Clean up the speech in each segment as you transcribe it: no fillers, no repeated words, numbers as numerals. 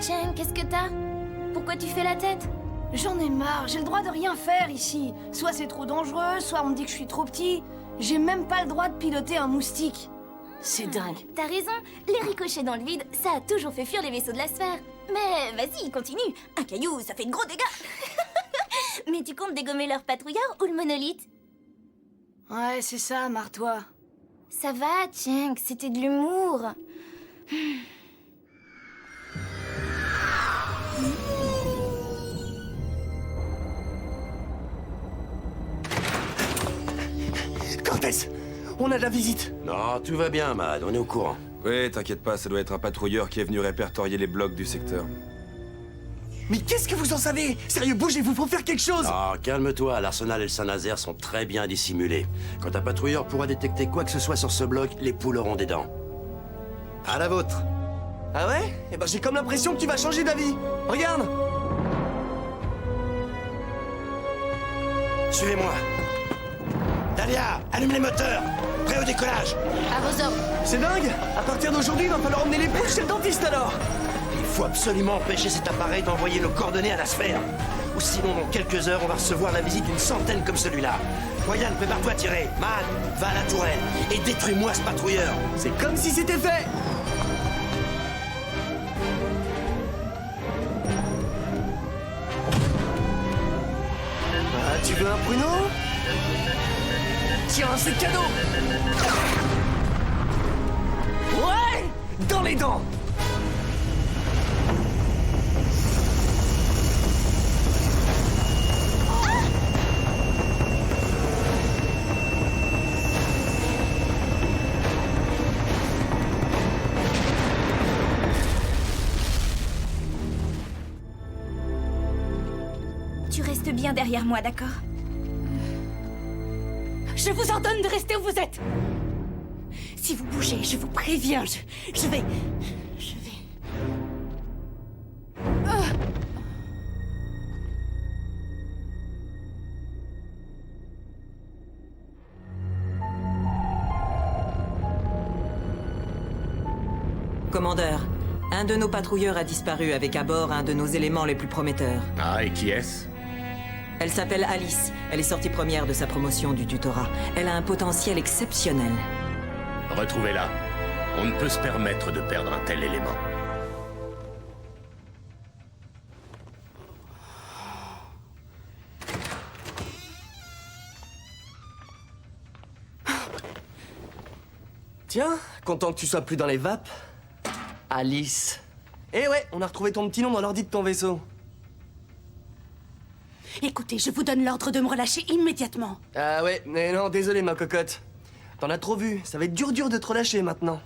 Cheng, qu'est-ce que t'as? Pourquoi tu fais la tête? J'en ai marre, j'ai le droit de rien faire ici. Soit c'est trop dangereux, soit on me dit que je suis trop petit. J'ai même pas le droit de piloter un moustique. C'est dingue. T'as raison, les ricochets dans le vide, ça a toujours fait fuir les vaisseaux de la sphère. Mais vas-y, continue. Un caillou, ça fait de gros dégâts. Mais tu comptes dégommer leur patrouilleur ou le monolithe? Ouais, c'est ça, marre-toi. Ça va, Cheng, c'était de l'humour. Cortez, on a de la visite. Non, tout va bien, Mad, on est au courant. Oui, t'inquiète pas, ça doit être un patrouilleur qui est venu répertorier les blocs du secteur. Mais qu'est-ce que vous en savez? Sérieux, bougez-vous, faut faire quelque chose. Ah, calme-toi, l'arsenal et le Saint-Nazaire sont très bien dissimulés. Quand un patrouilleur pourra détecter quoi que ce soit sur ce bloc, les poules auront des dents. À la vôtre. Ah ouais? Eh ben j'ai comme l'impression que tu vas changer d'avis. Regarde. Suivez-moi. Dahlia, allume les moteurs. Prêt au décollage. À vos ordres. C'est dingue. À partir d'aujourd'hui, il va falloir emmener les poules chez le dentiste alors. Il faut absolument empêcher cet appareil d'envoyer nos coordonnées à la sphère. Ou sinon, dans quelques heures, on va recevoir la visite d'une centaine comme celui-là. Ryan, prépare-toi à tirer. Man, va à la tourelle et détruis-moi ce patrouilleur. C'est comme si c'était fait. Ah, tu veux un pruneau? Tiens, c'est cadeau. Ouais, dans les dents. Tu restes bien derrière moi, d'accord? Je vous ordonne de rester où vous êtes. Si vous bougez, je vous préviens, je vais... Commandeur, un de nos patrouilleurs a disparu avec à bord un de nos éléments les plus prometteurs. Ah, et qui est-ce? Elle s'appelle Alice. Elle est sortie première de sa promotion du tutorat. Elle a un potentiel exceptionnel. Retrouvez-la. On ne peut se permettre de perdre un tel élément. Tiens, content que tu sois plus dans les vapes. Alice. Eh ouais, on a retrouvé ton petit nom dans l'ordi de ton vaisseau. Écoutez, je vous donne l'ordre de me relâcher immédiatement. Ah ouais, mais non, désolé ma cocotte. T'en as trop vu, ça va être dur de te relâcher maintenant.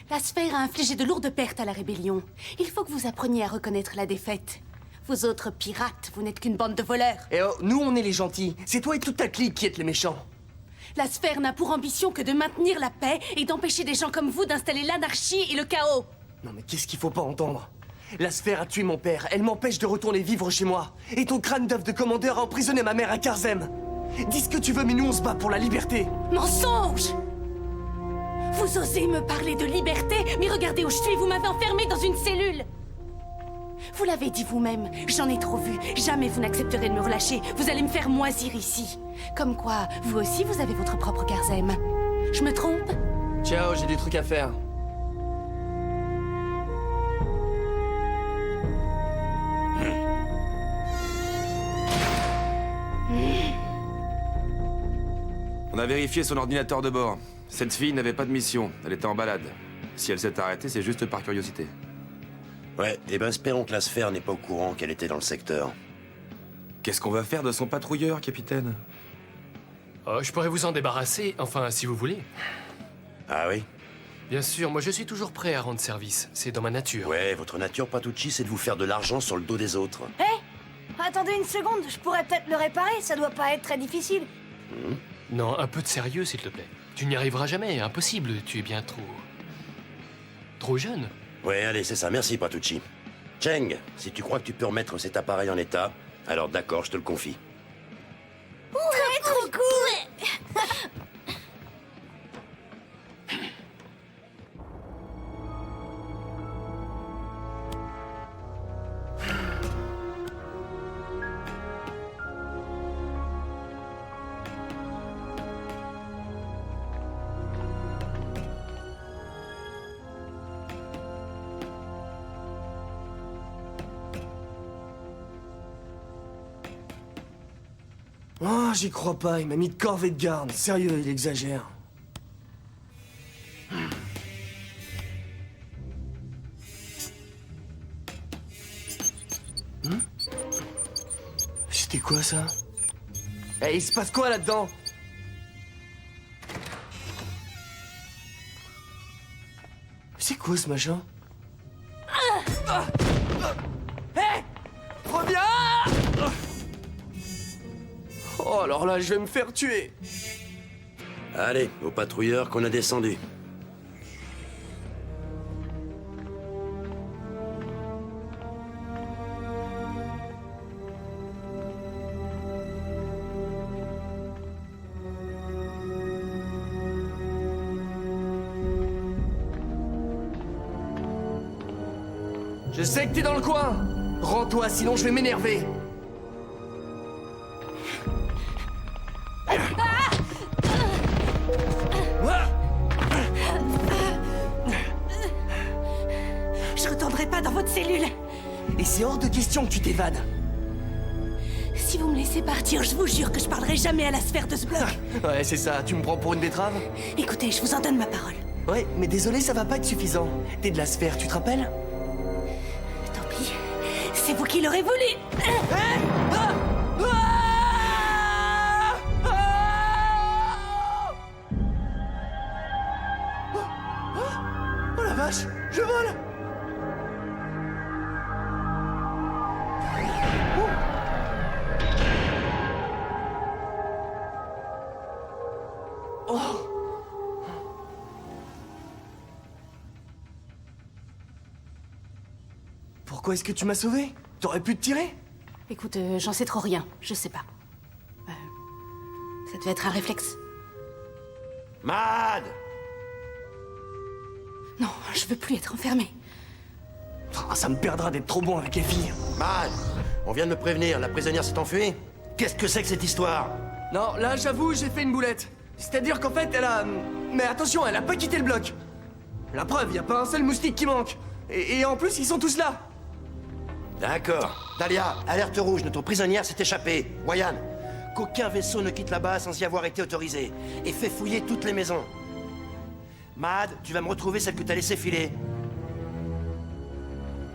La sphère a infligé de lourdes pertes à la rébellion. Il faut que vous appreniez à reconnaître la défaite. Vous autres pirates, vous n'êtes qu'une bande de voleurs. Eh oh, nous on est les gentils, c'est toi et toute ta clique qui êtes les méchants. La sphère n'a pour ambition que de maintenir la paix et d'empêcher des gens comme vous d'installer l'anarchie et le chaos. Non mais qu'est-ce qu'il faut pas entendre? La sphère a tué mon père, elle m'empêche de retourner vivre chez moi. Et ton crâne d'œuf de commandeur a emprisonné ma mère à Karzem. Dis ce que tu veux, mais nous on se bat pour la liberté. Mensonge! Vous osez me parler de liberté, mais regardez où je suis, vous m'avez enfermé dans une cellule. Vous l'avez dit vous-même, j'en ai trop vu. Jamais vous n'accepterez de me relâcher. Vous allez me faire moisir ici. Comme quoi, vous aussi, vous avez votre propre Karzem. Je me trompe? Ciao, j'ai des trucs à faire. On a vérifié son ordinateur de bord. Cette fille n'avait pas de mission, elle était en balade. Si elle s'est arrêtée, c'est juste par curiosité. Ouais, et ben espérons que la sphère n'est pas au courant qu'elle était dans le secteur. Qu'est-ce qu'on va faire de son patrouilleur, capitaine? Oh, je pourrais vous en débarrasser, enfin, si vous voulez. Ah oui? Bien sûr, moi je suis toujours prêt à rendre service. C'est dans ma nature. Ouais, votre nature, Patucci, c'est de vous faire de l'argent sur le dos des autres. Attendez une seconde, je pourrais peut-être le réparer, ça doit pas être très difficile. Non, un peu de sérieux, s'il te plaît. Tu n'y arriveras jamais, impossible. Tu es bien trop... trop jeune. Ouais, allez, c'est ça, merci, Patucci. Cheng, si tu crois que tu peux remettre cet appareil en état, alors d'accord, je te le confie. Trop cool! j'y crois pas, il m'a mis de corvée de garde. Sérieux, il exagère. C'était quoi ça? Eh, il se passe quoi là-dedans? C'est quoi ce machin? Hé! Reviens! Oh, alors là, je vais me faire tuer. Allez, aux patrouilleurs qu'on a descendus. Je sais que t'es dans le coin. Rends-toi, sinon je vais m'énerver. Je retournerai pas dans votre cellule. Et c'est hors de question que tu t'évades. Si vous me laissez partir, je vous jure que je parlerai jamais à la sphère de ce bloc. Ouais, c'est ça. Tu me prends pour une betterave? Écoutez, je vous en donne ma parole. Ouais, mais désolé, ça va pas être suffisant. T'es de la sphère, tu te rappelles? Tant pis. C'est vous qui l'aurez voulu. Oh la vache, je vole! Oh! Pourquoi est-ce que tu m'as sauvé? T'aurais pu te tirer? Écoute, j'en sais trop rien. Je sais pas. Ça devait être un réflexe. Mad! Non, je veux plus être enfermée. Oh, ça me perdra d'être trop bon avec les filles. Mad! On vient de me prévenir, la prisonnière s'est enfuie. Qu'est-ce que c'est que cette histoire? Non, là, j'avoue, j'ai fait une boulette. C'est-à-dire qu'en fait, elle a... Mais attention, elle a pas quitté le bloc. La preuve, y a pas un seul moustique qui manque. Et en plus, ils sont tous là. D'accord. Dahlia, alerte rouge, notre prisonnière s'est échappée. Boyan, qu'aucun vaisseau ne quitte là-bas sans y avoir été autorisé. Et fais fouiller toutes les maisons. Mad, tu vas me retrouver celle que t'as laissée filer.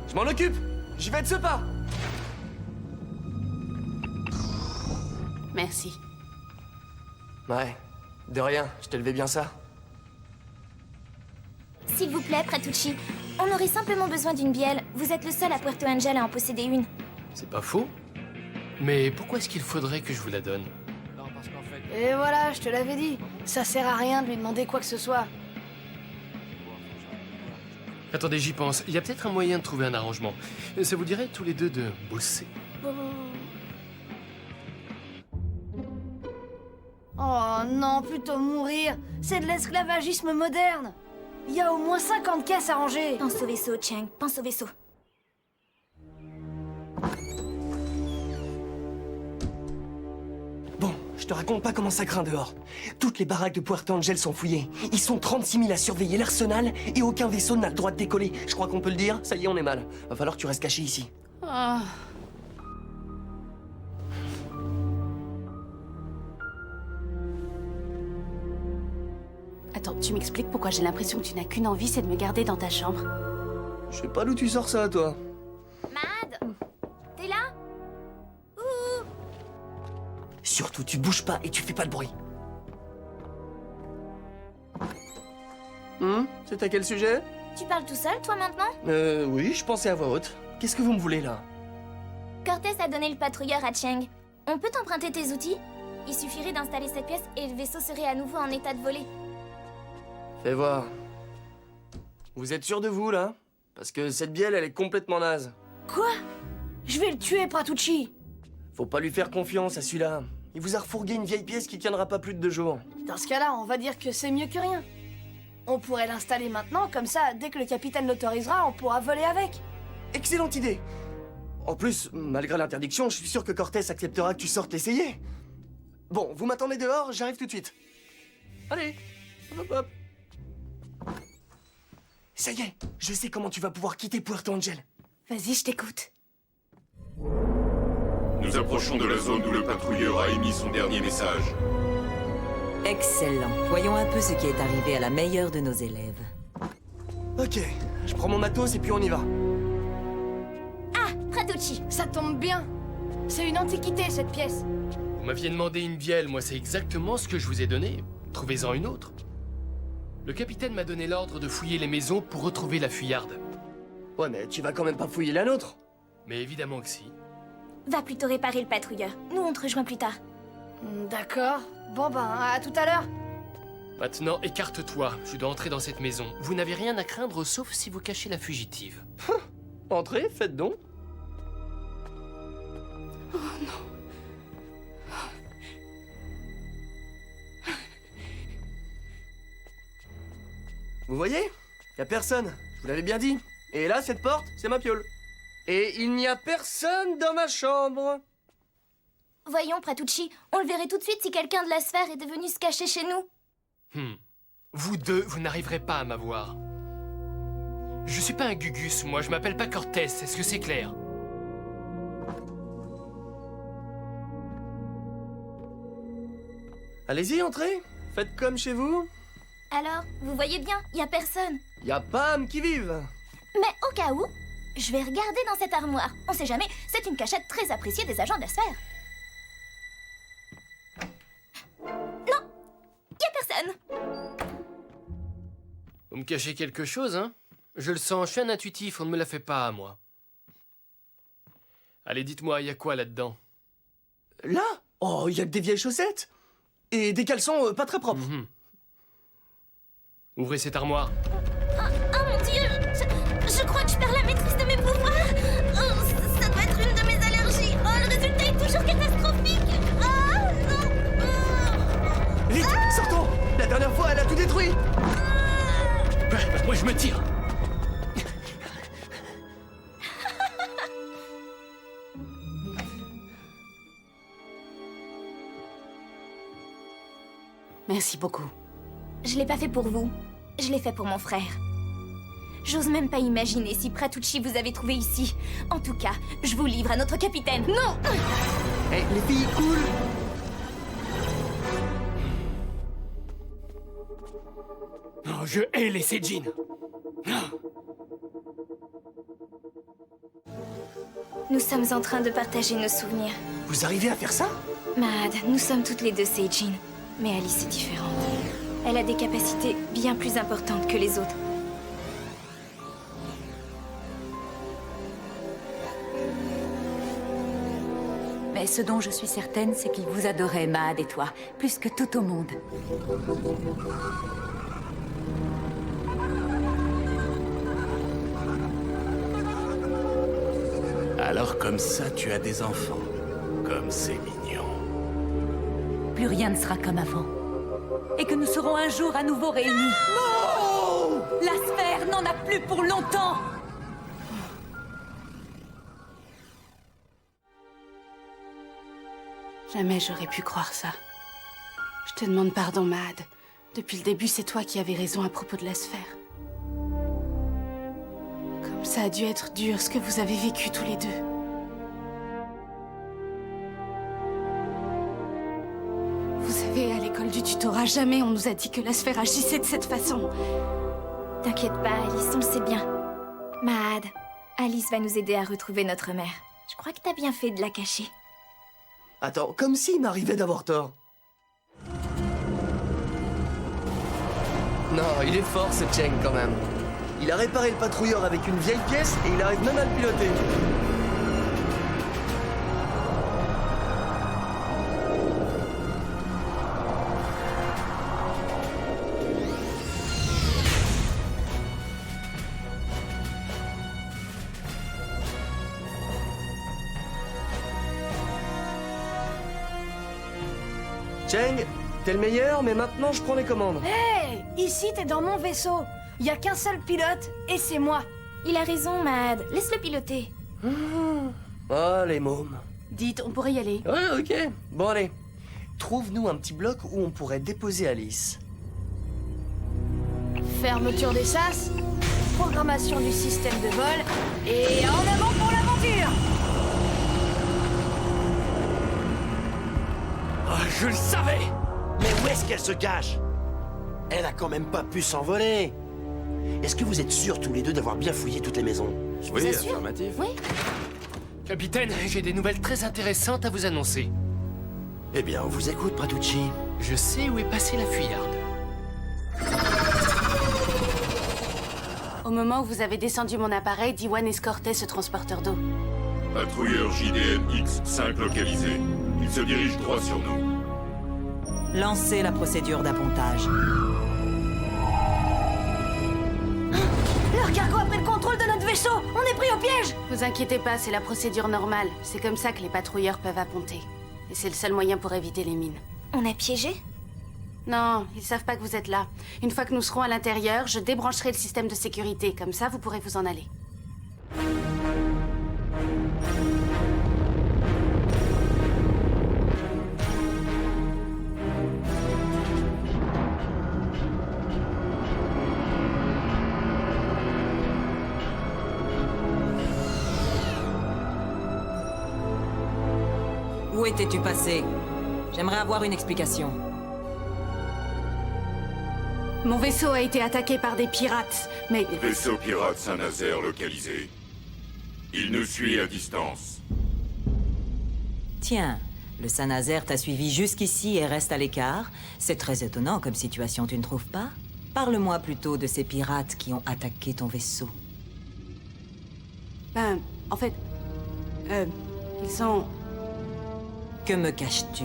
Je m'en occupe. J'y vais de ce pas. Merci. Ouais, de rien, je te levais bien ça. S'il vous plaît, Pratucci, on aurait simplement besoin d'une bielle. Vous êtes le seul à Puerto Angel à en posséder une. C'est pas faux. Mais pourquoi est-ce qu'il faudrait que je vous la donne? Et voilà, je te l'avais dit. Ça sert à rien de lui demander quoi que ce soit. Attendez, j'y pense. Il y a peut-être un moyen de trouver un arrangement. Ça vous dirait tous les deux de bosser? Oh non, plutôt mourir. C'est de l'esclavagisme moderne. Il y a au moins 50 caisses à ranger. Pense au vaisseau, Cheng. Pense au vaisseau. Bon, je te raconte pas comment ça craint dehors. Toutes les baraques de Puerto Angel sont fouillées. Ils sont 36 000 à surveiller l'arsenal et aucun vaisseau n'a le droit de décoller. Je crois qu'on peut le dire. Ça y est, on est mal. Va falloir que tu restes caché ici. Ah. Attends, tu m'expliques pourquoi j'ai l'impression que tu n'as qu'une envie, c'est de me garder dans ta chambre? Je sais pas d'où tu sors ça, toi. Mad, t'es là? Ouh. Surtout, tu bouges pas et tu fais pas de bruit. C'est à quel sujet? Tu parles tout seul, toi, maintenant? Oui, je pensais à voix haute. Qu'est-ce que vous me voulez, là? Cortez a donné le patrouilleur à Cheng. On peut t'emprunter tes outils? Il suffirait d'installer cette pièce et le vaisseau serait à nouveau en état de voler. Fais voir. Vous êtes sûr de vous, là? Parce que cette bielle, elle est complètement naze. Quoi? Je vais le tuer, Pratucci. Faut pas lui faire confiance à celui-là. Il vous a refourgué une vieille pièce qui tiendra pas plus de 2 jours. Dans ce cas-là, on va dire que c'est mieux que rien. On pourrait l'installer maintenant, comme ça, dès que le capitaine l'autorisera, on pourra voler avec. Excellente idée! En plus, malgré l'interdiction, je suis sûr que Cortez acceptera que tu sortes l'essayer. Bon, vous m'attendez dehors, j'arrive tout de suite. Allez, hop hop. Ça y est, je sais comment tu vas pouvoir quitter Puerto Angel. Vas-y, je t'écoute. Nous approchons de la zone où le patrouilleur a émis son dernier message. Excellent. Voyons un peu ce qui est arrivé à la meilleure de nos élèves. Ok, je prends mon matos et puis on y va. Ah, Pratucci. Ça tombe bien. C'est une antiquité, cette pièce. Vous m'aviez demandé une bielle, moi c'est exactement ce que je vous ai donné. Trouvez-en une autre. Le capitaine m'a donné l'ordre de fouiller les maisons pour retrouver la fuyarde. Ouais, mais tu vas quand même pas fouiller la nôtre. Mais évidemment que si. Va plutôt réparer le patrouilleur. Nous, on te rejoint plus tard. D'accord. Bon ben, à tout à l'heure. Maintenant, écarte-toi. Je dois entrer dans cette maison. Vous n'avez rien à craindre sauf si vous cachez la fugitive. Entrez, faites donc. Vous voyez? Y a personne, je vous l'avais bien dit. Et là, cette porte, c'est ma piole. Et il n'y a personne dans ma chambre. Voyons, Pratucci, on le verrait tout de suite si quelqu'un de la sphère est devenu se cacher chez nous. Vous deux, vous n'arriverez pas à m'avoir. Je suis pas un Gugus, moi, je m'appelle pas Cortez, est-ce que c'est clair? Allez-y, entrez. Faites comme chez vous. Alors, vous voyez bien, y a personne. Y a Pam qui vive. Mais au cas où, je vais regarder dans cette armoire. On sait jamais, c'est une cachette très appréciée des agents de la sphère. Non, y a personne. Vous me cachez quelque chose, hein? Je le sens, je suis un intuitif, on ne me la fait pas à moi. Allez, dites-moi, y a quoi là-dedans? Là? Oh, y a que des vieilles chaussettes. Et des caleçons pas très propres. Ouvrez cette armoire. Oh mon Dieu, je crois que je perds la maîtrise de mes pouvoirs. Oh, ça doit être une de mes allergies. Oh, le résultat est toujours catastrophique. Ah, non. Vite, sortons. La dernière fois, elle a tout détruit. Moi, je me tire. Merci beaucoup. Je l'ai pas fait pour vous. Je l'ai fait pour mon frère. J'ose même pas imaginer si Pratucci vous avait trouvé ici. En tout cas, je vous livre à notre capitaine. Non! Hey, les filles, cool. Oh, je hais les Seijin. Nous sommes en train de partager nos souvenirs. Vous arrivez à faire ça? Mad, nous sommes toutes les deux Seijin. Mais Alice est différente. Elle a des capacités bien plus importantes que les autres. Mais ce dont je suis certaine, c'est qu'il vous adorait, Mad et toi, plus que tout au monde. Alors comme ça, tu as des enfants. Comme c'est mignon. Plus rien ne sera comme avant. Et que nous serons un jour à nouveau réunis. Non! La sphère n'en a plus pour longtemps! Jamais j'aurais pu croire ça. Je te demande pardon, Mad. Depuis le début, c'est toi qui avais raison à propos de la sphère. Comme ça a dû être dur, ce que vous avez vécu tous les deux. Vous savez, à l'école du tutorat, jamais on nous a dit que la sphère agissait de cette façon. T'inquiète pas, Alice, on le sait bien. Mad, Alice va nous aider à retrouver notre mère. Je crois que t'as bien fait de la cacher. Attends, comme s'il m'arrivait d'avoir tort. Non, il est fort ce Cheng quand même. Il a réparé le patrouilleur avec une vieille pièce et il arrive même à le piloter. Cheng, t'es le meilleur, mais maintenant je prends les commandes. Hey! Ici, t'es dans mon vaisseau. Y a qu'un seul pilote, et c'est moi. Il a raison, Mad. Laisse-le piloter. Oh, les mômes. Dites, on pourrait y aller. Ouais, ok. Bon, allez. Trouve-nous un petit bloc où on pourrait déposer Alice. Fermeture des sas, programmation du système de vol, et en avant pour l'aventure! je le savais! Mais où est-ce qu'elle se cache? Elle a quand même pas pu s'envoler. Est-ce que vous êtes sûrs tous les deux d'avoir bien fouillé toutes les maisons? Oui, assure. affirmatif. Oui. Capitaine, j'ai des nouvelles très intéressantes à vous annoncer. Eh bien, on vous écoute, Praducci. Je sais où est passée la fuyarde. Au moment où vous avez descendu mon appareil, Diwan escortait ce transporteur d'eau. Patrouilleur JDM X5 localisé. Il se dirige droit sur nous. Lancez la procédure d'appontage. Leur cargo a pris le contrôle de notre vaisseau. On est pris au piège. Vous inquiétez pas, c'est la procédure normale. C'est comme ça que les patrouilleurs peuvent apponter. Et c'est le seul moyen pour éviter les mines. On est piégé? Non, ils savent pas que vous êtes là. Une fois que nous serons à l'intérieur, je débrancherai le système de sécurité. Comme ça, vous pourrez vous en aller. Où étais-tu passé? J'aimerais avoir une explication. Mon vaisseau a été attaqué par des pirates, mais... Vaisseau pirate Saint-Nazaire localisé. Il nous suit à distance. Tiens, le Saint-Nazaire t'a suivi jusqu'ici et reste à l'écart. C'est très étonnant comme situation, tu ne trouves pas? Parle-moi plutôt de ces pirates qui ont attaqué ton vaisseau. Ben, en fait... ils sont... Que me caches-tu?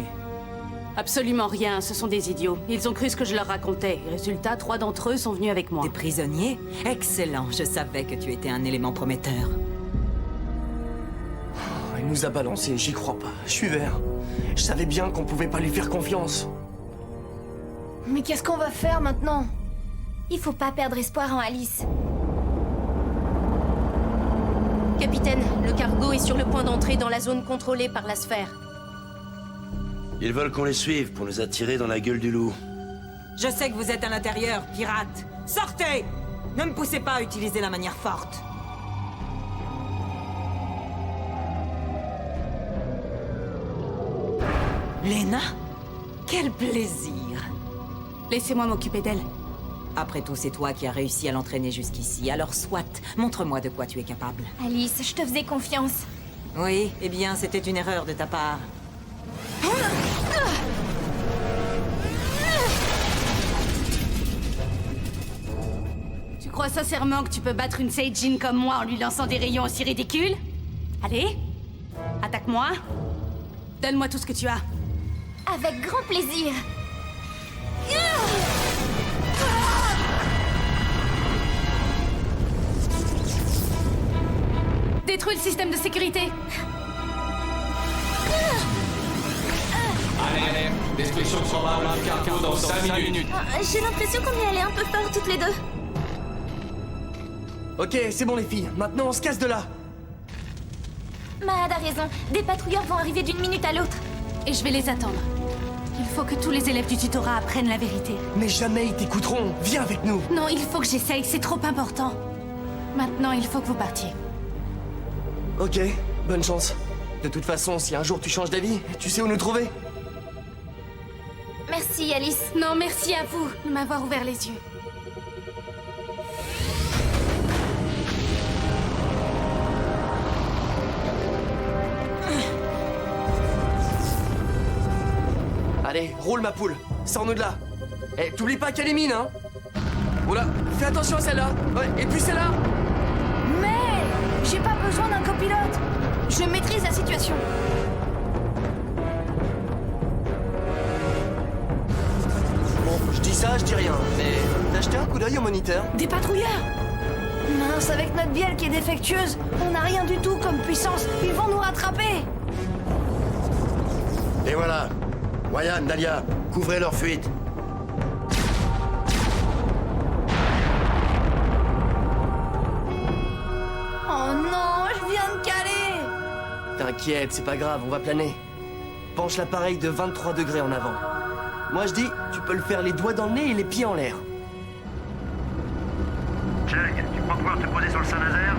Absolument rien, ce sont des idiots. Ils ont cru ce que je leur racontais. Résultat, 3 d'entre eux sont venus avec moi. Des prisonniers? Excellent, je savais que tu étais un élément prometteur. Il nous a balancé, j'y crois pas. Je suis vert. Je savais bien qu'on pouvait pas lui faire confiance. Mais qu'est-ce qu'on va faire maintenant? Il faut pas perdre espoir en Alice. Capitaine, le cargo est sur le point d'entrer dans la zone contrôlée par la sphère. Ils veulent qu'on les suive pour nous attirer dans la gueule du loup. Je sais que vous êtes à l'intérieur, pirates. Sortez! Ne me poussez pas à utiliser la manière forte. Lena? Quel plaisir! Laissez-moi m'occuper d'elle. Après tout, c'est toi qui as réussi à l'entraîner jusqu'ici, alors soit, montre-moi de quoi tu es capable. Alice, je te faisais confiance. Oui, eh bien, c'était une erreur de ta part. Tu crois sincèrement que tu peux battre une Seijin comme moi en lui lançant des rayons aussi ridicules? Allez, attaque-moi. Donne-moi tout ce que tu as. Avec grand plaisir. Détruis le système de sécurité. Allez, destruction probable du cargo dans 5 minutes. J'ai l'impression qu'on est allés un peu fort toutes les deux. Ok, c'est bon les filles. Maintenant, on se casse de là. Mahad a raison. Des patrouilleurs vont arriver d'une minute à l'autre. Et je vais les attendre. Il faut que tous les élèves du tutorat apprennent la vérité. Mais jamais ils t'écouteront. Viens avec nous. Non, il faut que j'essaye, c'est trop important. Maintenant, il faut que vous partiez. Ok, bonne chance. De toute façon, si un jour tu changes d'avis, tu sais où nous trouver. Merci, Alice. Non, merci à vous de m'avoir ouvert les yeux. Allez, roule ma poule. Sors-nous de là. Eh, t'oublies pas qu'elle est mine, hein. Oula, fais attention à celle-là. Ouais, et puis celle-là. Mais j'ai pas besoin d'un copilote. Je maîtrise la situation. Bon, je dis ça, je dis rien. Mais t'as jeté un coup d'œil au moniteur? Des patrouilleurs. Mince, avec notre bielle qui est défectueuse, on n'a rien du tout comme puissance. Ils vont nous rattraper. Et voilà. Ryan, Dahlia, couvrez leur fuite. Oh non, je viens de caler. T'inquiète, c'est pas grave, on va planer. Penche l'appareil de 23 degrés en avant. Moi je dis, tu peux le faire les doigts dans le nez et les pieds en l'air. Chug, tu crois pouvoir te poser sur le Saint-Nazaire?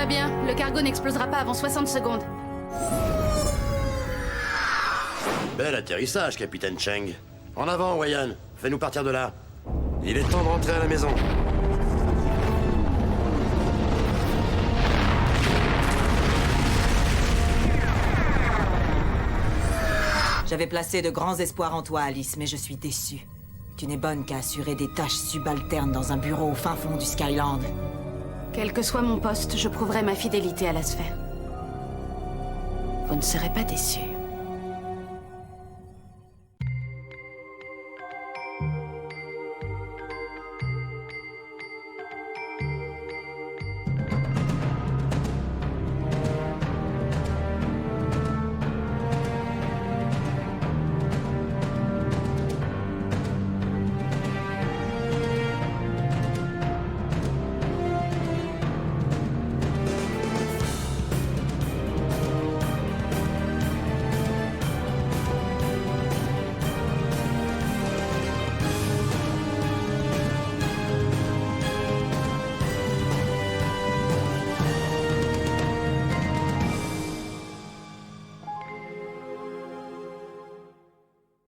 bien. Le cargo n'explosera pas avant 60 secondes. Bel atterrissage, capitaine Cheng. En avant, Wayan. Fais-nous partir de là. Il est temps de rentrer à la maison. J'avais placé de grands espoirs en toi, Alice, mais je suis déçue. Tu n'es bonne qu'à assurer des tâches subalternes dans un bureau au fin fond du Skyland. Quel que soit mon poste, je prouverai ma fidélité à la sphère. Vous ne serez pas déçus.